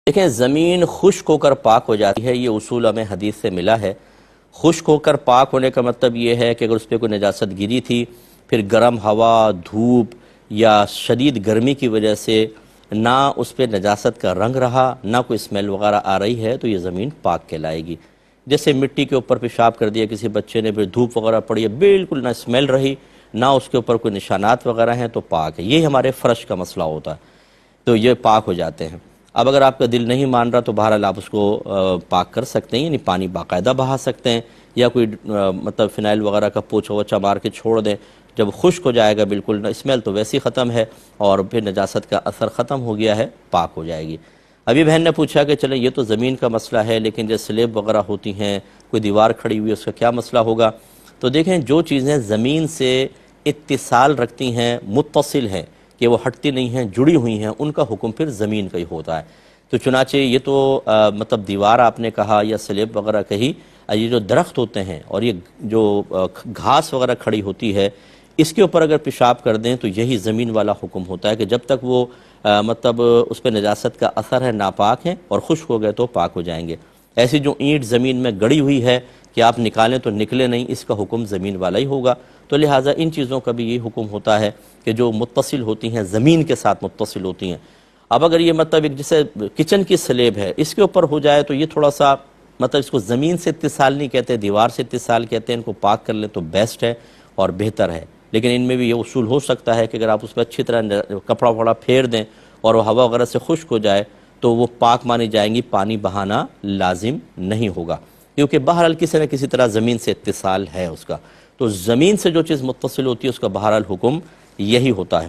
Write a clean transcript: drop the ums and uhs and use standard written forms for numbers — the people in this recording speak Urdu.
دیکھیں زمین خشک ہو کر پاک ہو جاتی ہے، یہ اصول ہمیں حدیث سے ملا ہے۔ خشک ہو کر پاک ہونے کا مطلب یہ ہے کہ اگر اس پہ کوئی نجاست گری تھی، پھر گرم ہوا، دھوپ یا شدید گرمی کی وجہ سے نہ اس پہ نجاست کا رنگ رہا، نہ کوئی اسمیل وغیرہ آ رہی ہے، تو یہ زمین پاک کہلائے گی۔ جیسے مٹی کے اوپر پیشاب کر دیا کسی بچے نے، پھر دھوپ وغیرہ پڑی ہے، بالکل نہ اسمیل رہی، نہ اس کے اوپر کوئی نشانات وغیرہ ہیں، تو پاک ہے۔ یہ ہمارے فرش کا مسئلہ ہوتا ہے، تو یہ پاک ہو جاتے ہیں۔ اب اگر آپ کا دل نہیں مان رہا تو بہرحال آپ اس کو پاک کر سکتے ہیں، یعنی پانی باقاعدہ بہا سکتے ہیں، یا کوئی مطلب فنائل وغیرہ کا پوچھا وچا مار کے چھوڑ دیں۔ جب خشک ہو جائے گا بالکل، اسمیل تو ویسے ہی ختم ہے اور پھر نجاست کا اثر ختم ہو گیا ہے، پاک ہو جائے گی۔ ابھی بہن نے پوچھا کہ چلیں یہ تو زمین کا مسئلہ ہے، لیکن جو سلیب وغیرہ ہوتی ہیں، کوئی دیوار کھڑی ہوئی ہے، اس کا کیا مسئلہ ہوگا؟ تو دیکھیں جو چیزیں زمین سے اتصال رکھتی ہیں، متصل ہیں، کہ وہ ہٹتی نہیں ہیں، جڑی ہوئی ہیں، ان کا حکم پھر زمین کا ہی ہوتا ہے۔ تو چنانچہ یہ تو مطلب دیوار آپ نے کہا یا سلیب وغیرہ کہی، یہ جو درخت ہوتے ہیں اور یہ جو گھاس وغیرہ کھڑی ہوتی ہے، اس کے اوپر اگر پیشاب کر دیں تو یہی زمین والا حکم ہوتا ہے کہ جب تک وہ مطلب اس پہ نجاست کا اثر ہے، ناپاک ہیں، اور خشک ہو گئے تو پاک ہو جائیں گے۔ ایسی جو اینٹ زمین میں گڑی ہوئی ہے کہ آپ نکالیں تو نکلے نہیں، اس کا حکم زمین والا ہی ہوگا۔ تو لہٰذا ان چیزوں کا بھی یہ حکم ہوتا ہے کہ جو متصل ہوتی ہیں، زمین کے ساتھ متصل ہوتی ہیں۔ اب اگر یہ مطلب ایک جیسے کچن کی سلیب ہے، اس کے اوپر ہو جائے تو یہ تھوڑا سا مطلب اس کو زمین سے اتصال نہیں کہتے، دیوار سے اتصال کہتے ہیں، ان کو پاک کر لیں تو بیسٹ ہے اور بہتر ہے۔ لیکن ان میں بھی یہ اصول ہو سکتا ہے کہ اگر آپ اس پہ اچھی طرح کپڑا وپڑا پھیر دیں اور وہ ہوا وغیرہ سے خشک ہو جائے تو وہ پاک مانی جائیں گی، پانی بہانا لازم نہیں ہوگا، کیونکہ بہرحال کسی نہ کسی طرح زمین سے اتصال ہے اس کا۔ تو زمین سے جو چیز متصل ہوتی ہے اس کا بہرحال حکم یہی ہوتا ہے۔